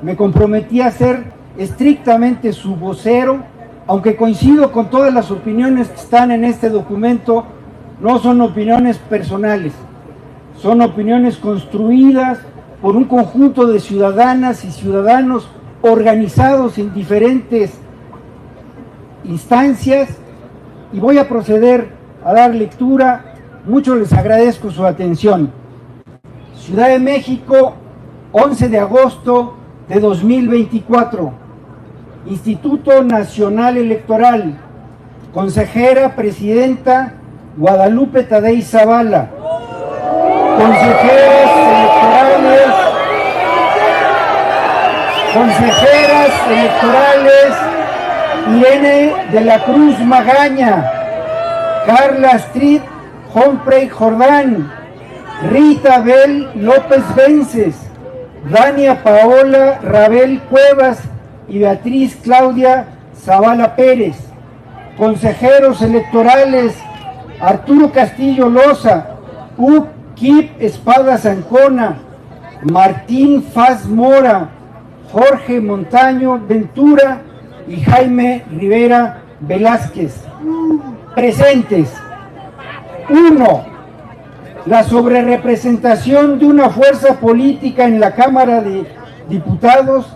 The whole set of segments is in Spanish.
me comprometí a ser estrictamente su vocero, aunque coincido con todas las opiniones que están en este documento. No son opiniones personales, son opiniones construidas por un conjunto de ciudadanas y ciudadanos organizados en diferentes instancias, y voy a proceder a dar lectura. Mucho les agradezco su atención. Ciudad de México, 11 de agosto de 2024. Instituto Nacional Electoral. Consejera Presidenta Guadalupe Tadei Zavala. Consejeras electorales Irene de la Cruz Magaña, Carla Astrid Humphrey Jordán, Rita Bel López Vences, Dania Paola Rabel Cuevas y Beatriz Claudia Zavala Pérez. Consejeros electorales Arturo Castillo Loza, Kip Espadas Ancona, Martín Faz Mora, Jorge Montaño Ventura y Jaime Rivera Velázquez. Presentes. 1. La sobrerepresentación de una fuerza política en la Cámara de Diputados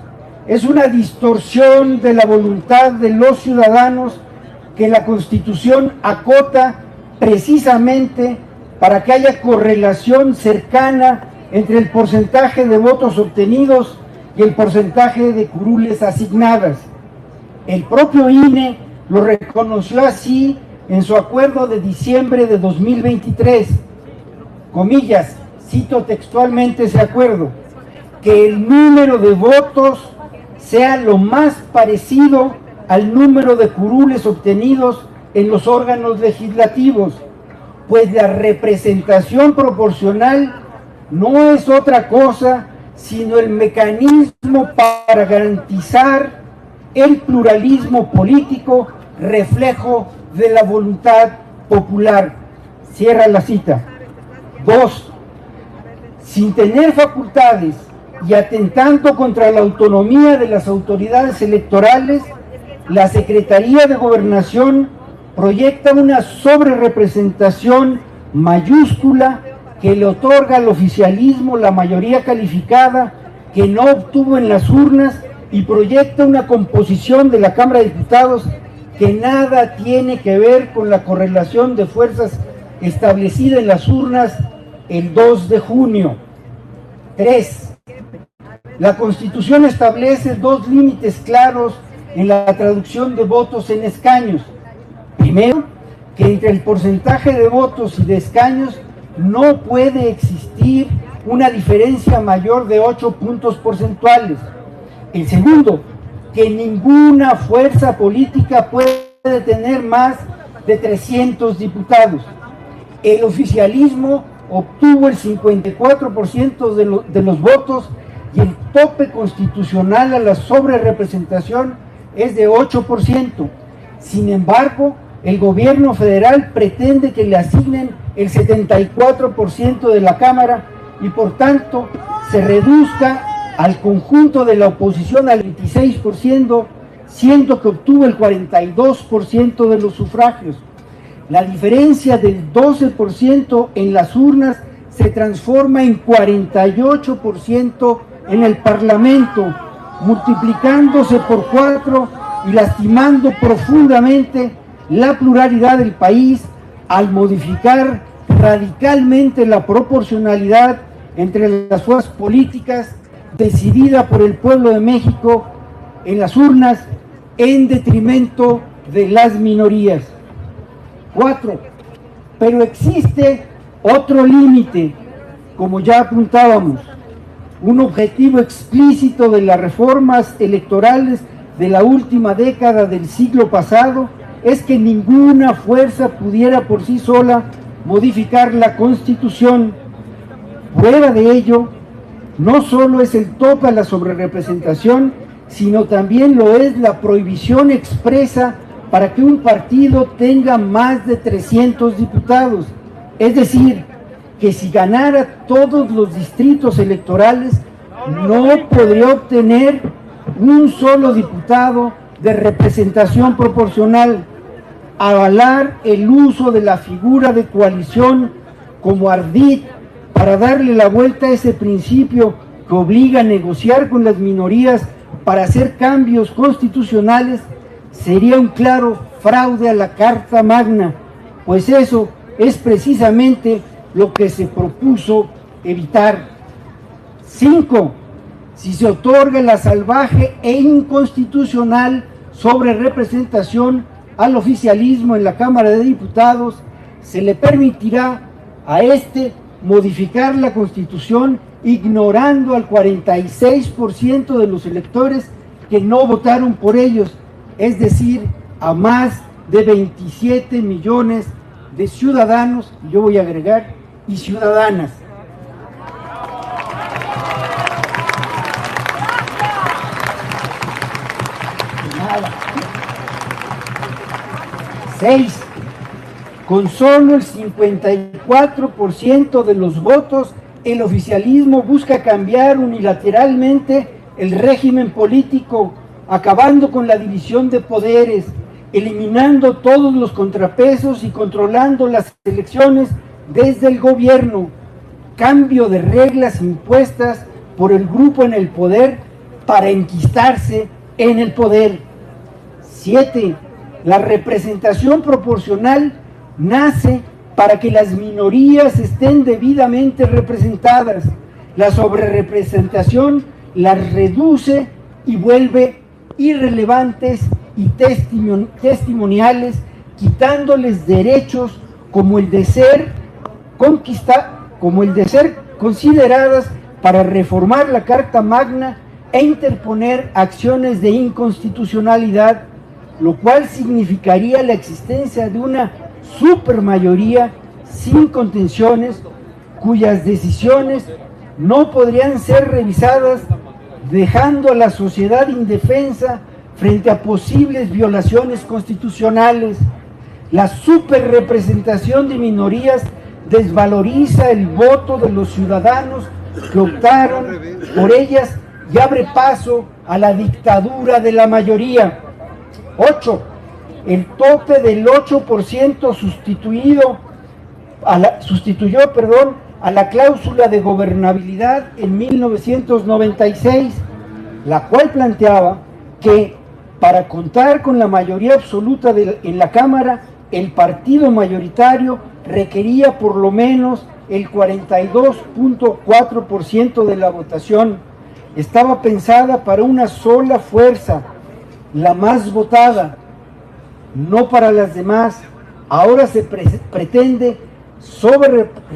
es una distorsión de la voluntad de los ciudadanos que la Constitución acota precisamente para que haya correlación cercana entre el porcentaje de votos obtenidos y el porcentaje de curules asignadas. El propio INE lo reconoció así en su acuerdo de diciembre de 2023. Comillas, cito textualmente ese acuerdo: que el número de votos sea lo más parecido al número de curules obtenidos en los órganos legislativos, pues la representación proporcional no es otra cosa sino el mecanismo para garantizar el pluralismo político, reflejo de la voluntad popular. Cierra la cita. 2. Sin tener facultades y atentando contra la autonomía de las autoridades electorales, la Secretaría de Gobernación proyecta una sobrerepresentación mayúscula que le otorga al oficialismo la mayoría calificada que no obtuvo en las urnas, y proyecta una composición de la Cámara de Diputados que nada tiene que ver con la correlación de fuerzas establecida en las urnas el 2 de junio. 3. La Constitución establece dos límites claros en la traducción de votos en escaños. Primero, que entre el porcentaje de votos y de escaños no puede existir una diferencia mayor de 8 puntos porcentuales. El segundo, que ninguna fuerza política puede tener más de 300 diputados. El oficialismo obtuvo el 54% de los votos, y el tope constitucional a la sobrerepresentación es de 8%. Sin embargo, el gobierno federal pretende que le asignen el 74% de la Cámara y por tanto se reduzca al conjunto de la oposición al 26%, siendo que obtuvo el 42% de los sufragios. La diferencia del 12% en las urnas se transforma en 48% en el Parlamento, multiplicándose por 4 y lastimando profundamente la pluralidad del país al modificar radicalmente la proporcionalidad entre las fuerzas políticas decidida por el pueblo de México en las urnas en detrimento de las minorías. 4. Pero existe otro límite, como ya apuntábamos. Un objetivo explícito de las reformas electorales de la última década del siglo pasado es que ninguna fuerza pudiera por sí sola modificar la Constitución. Prueba de ello no solo es el tope a la sobrerepresentación, sino también lo es la prohibición expresa para que un partido tenga más de 300 diputados. Es decir, que si ganara todos los distritos electorales, no podría obtener un solo diputado de representación proporcional, avalar el uso de la figura de coalición como ardid para darle la vuelta a ese principio que obliga a negociar con las minorías para hacer cambios constitucionales, sería un claro fraude a la Carta Magna, pues eso es precisamente lo que se propuso evitar. 5. Si se otorga la salvaje e inconstitucional sobrerepresentación al oficialismo en la Cámara de Diputados, se le permitirá a este modificar la Constitución ignorando al 46% de los electores que no votaron por ellos, es decir, a más de 27 millones de ciudadanos, y yo voy a agregar, y ciudadanas. Nada. 6. Con solo el 54% de los votos, el oficialismo busca cambiar unilateralmente el régimen político, acabando con la división de poderes, eliminando todos los contrapesos y controlando las elecciones desde el gobierno. Cambio de reglas impuestas por el grupo en el poder para enquistarse en el poder. 7. La representación proporcional nace para que las minorías estén debidamente representadas. La sobrerepresentación las reduce y vuelve irrelevantes y testimoniales, quitándoles derechos como el de ser consideradas para reformar la Carta Magna e interponer acciones de inconstitucionalidad, lo cual significaría la existencia de una supermayoría sin contenciones, cuyas decisiones no podrían ser revisadas, dejando a la sociedad indefensa frente a posibles violaciones constitucionales. La superrepresentación de minorías desvaloriza el voto de los ciudadanos que optaron por ellas y abre paso a la dictadura de la mayoría. 8. El tope del 8% sustituyó a la cláusula de gobernabilidad en 1996, la cual planteaba que para contar con la mayoría absoluta en la Cámara, el partido mayoritario requería por lo menos el 42.4% de la votación. Estaba pensada para una sola fuerza, la más votada, no para las demás. Ahora se pretende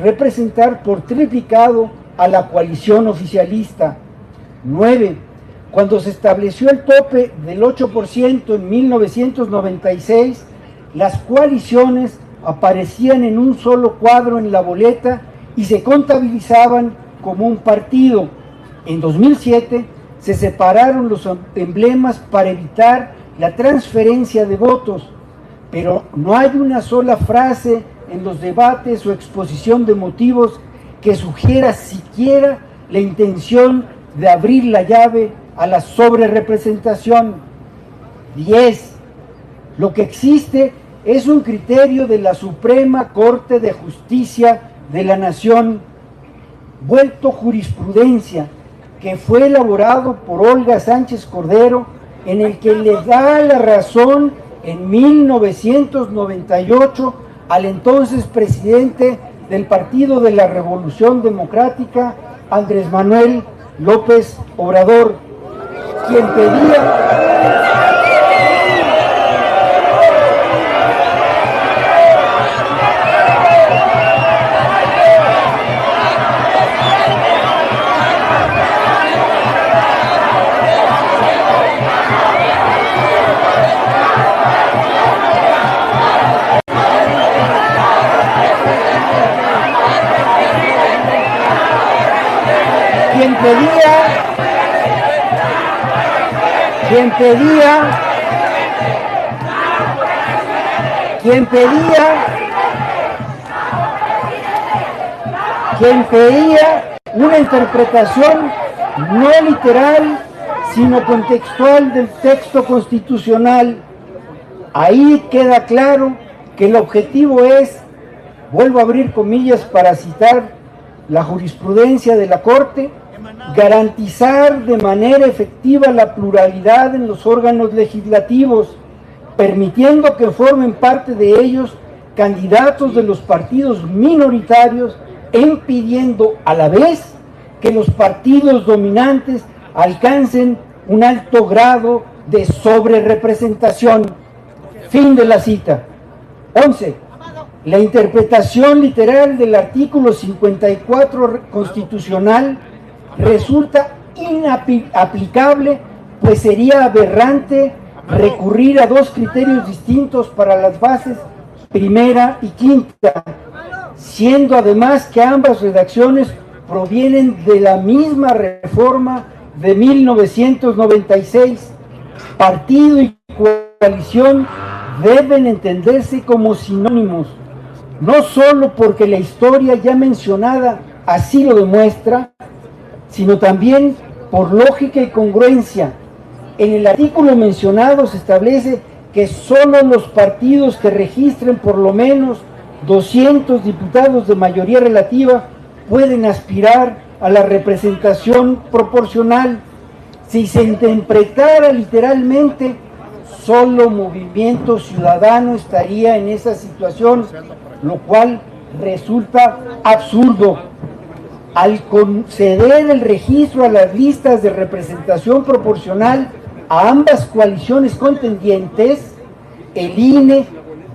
representar por triplicado a la coalición oficialista. 9. Cuando se estableció el tope del 8% en 1996, las coaliciones aparecían en un solo cuadro en la boleta y se contabilizaban como un partido. En 2007 se separaron los emblemas para evitar la transferencia de votos, pero no hay una sola frase en los debates o exposición de motivos que sugiera siquiera la intención de abrir la llave a la sobrerepresentación. 10. Lo que existe es un criterio de la Suprema Corte de Justicia de la Nación, vuelto jurisprudencia, que fue elaborado por Olga Sánchez Cordero, en el que le da la razón en 1998 al entonces presidente del Partido de la Revolución Democrática, Andrés Manuel López Obrador, quien pedía una interpretación no literal, sino contextual del texto constitucional. Ahí queda claro que el objetivo es, vuelvo a abrir comillas para citar la jurisprudencia de la Corte, garantizar de manera efectiva la pluralidad en los órganos legislativos, permitiendo que formen parte de ellos candidatos de los partidos minoritarios, e impidiendo a la vez que los partidos dominantes alcancen un alto grado de sobrerepresentación. Fin de la cita. 11. La interpretación literal del artículo 54 constitucional resulta inaplicable, pues sería aberrante recurrir a dos criterios distintos para las bases primera y quinta, siendo además que ambas redacciones provienen de la misma reforma de 1996. Partido y coalición deben entenderse como sinónimos, no solo porque la historia ya mencionada así lo demuestra, sino también por lógica y congruencia. En el artículo mencionado se establece que solo los partidos que registren por lo menos 200 diputados de mayoría relativa pueden aspirar a la representación proporcional. Si se interpretara literalmente, solo Movimiento Ciudadano estaría en esa situación, lo cual resulta absurdo. Al conceder el registro a las listas de representación proporcional a ambas coaliciones contendientes, el INE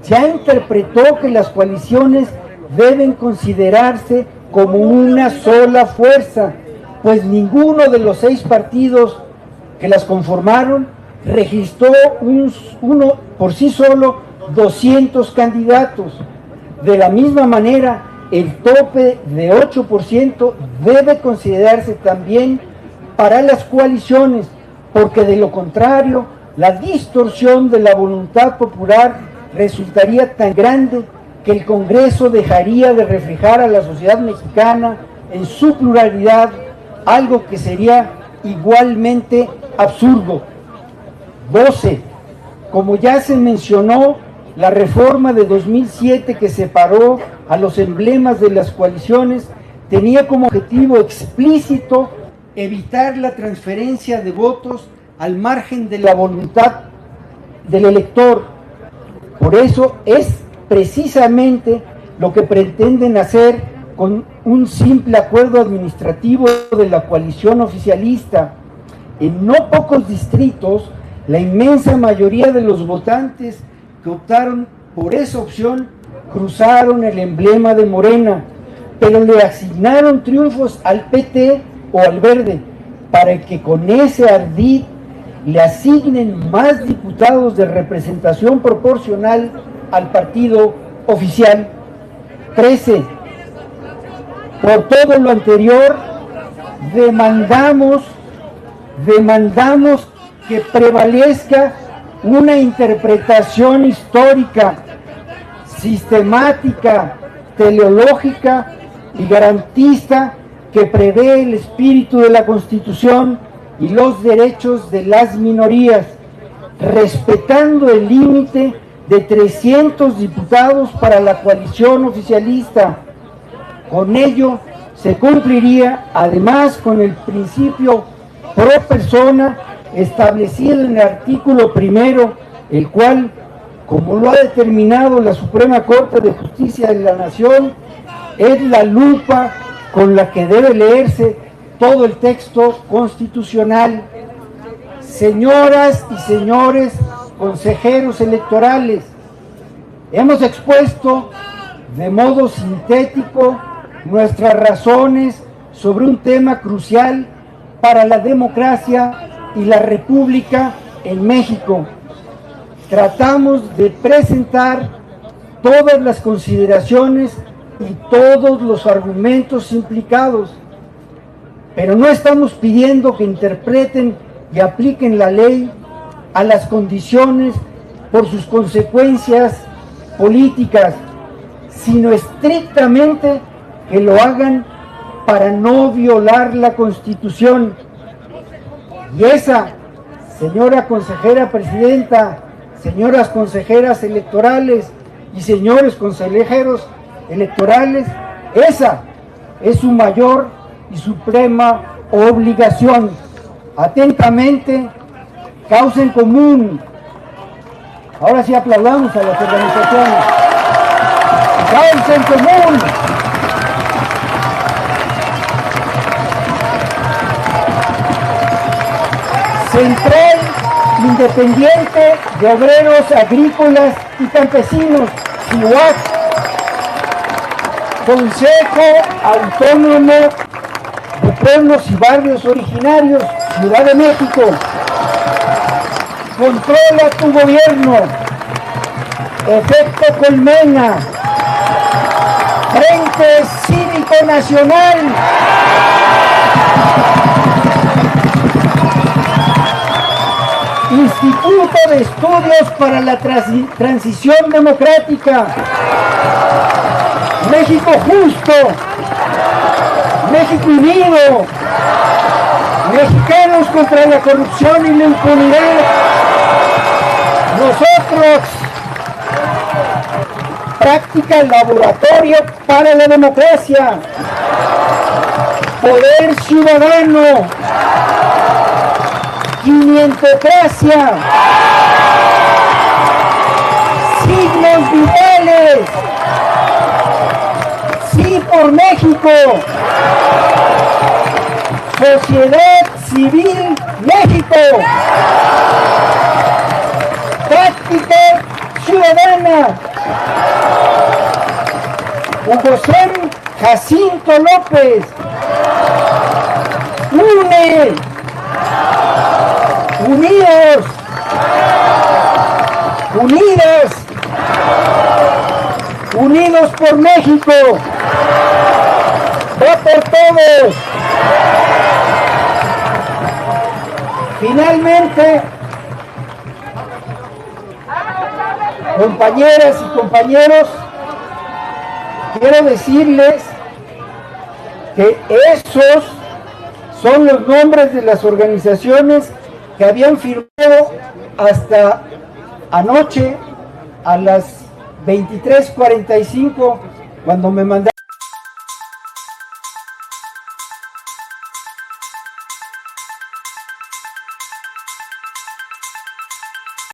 ya interpretó que las coaliciones deben considerarse como una sola fuerza, pues ninguno de los 6 partidos que las conformaron registró uno por sí solo 200 candidatos. De la misma manera, el tope de 8% debe considerarse también para las coaliciones, porque de lo contrario, la distorsión de la voluntad popular resultaría tan grande que el Congreso dejaría de reflejar a la sociedad mexicana en su pluralidad, algo que sería igualmente absurdo. 12. Como ya se mencionó, la reforma de 2007 que separó a los emblemas de las coaliciones tenía como objetivo explícito evitar la transferencia de votos al margen de la voluntad del elector. Por eso es precisamente lo que pretenden hacer con un simple acuerdo administrativo de la coalición oficialista. En no pocos distritos, la inmensa mayoría de los votantes que optaron por esa opción cruzaron el emblema de Morena, pero le asignaron triunfos al PT o al Verde, para que con ese ardid le asignen más diputados de representación proporcional al partido oficial. 13. Por todo lo anterior, demandamos que prevalezca una interpretación histórica, sistemática, teleológica y garantista que prevé el espíritu de la Constitución y los derechos de las minorías, respetando el límite de 300 diputados para la coalición oficialista. Con ello se cumpliría además con el principio pro persona establecido en el artículo 1, el cual, como lo ha determinado la Suprema Corte de Justicia de la Nación, es la lupa con la que debe leerse todo el texto constitucional. Señoras y señores consejeros electorales, hemos expuesto de modo sintético nuestras razones sobre un tema crucial para la democracia y la república en México. Tratamos de presentar todas las consideraciones y todos los argumentos implicados, pero no estamos pidiendo que interpreten y apliquen la ley a las condiciones por sus consecuencias políticas, sino estrictamente que lo hagan para no violar la Constitución, Y esa, señora consejera presidenta, señoras consejeras electorales y señores consejeros electorales, esa es su mayor y suprema obligación. Atentamente, Causa en Común. Ahora sí aplaudamos a las organizaciones. Causa en Común. Central Independiente de Obreros Agrícolas y Campesinos, CIUAC. Consejo Autónomo de Pueblos y Barrios Originarios, Ciudad de México. Controla tu gobierno. Efecto Colmena. Frente Cívico Nacional. Instituto de Estudios para la Transición Democrática. México Justo. México Unido. Mexicanos contra la corrupción y la impunidad. Nosotros. Práctica Laboratorio para la Democracia. Poder Ciudadano. Quinientocracia. Signos Vitales. Sí por México. Sociedad Civil México. Práctica Ciudadana. Hugo Sem Jacinto López. UNE. Unidos. Unidas. Unidos por México. Va por todos. Finalmente, compañeras y compañeros, quiero decirles que esos son los nombres de las organizaciones que habían firmado hasta anoche a las 23:45 cuando me mandaron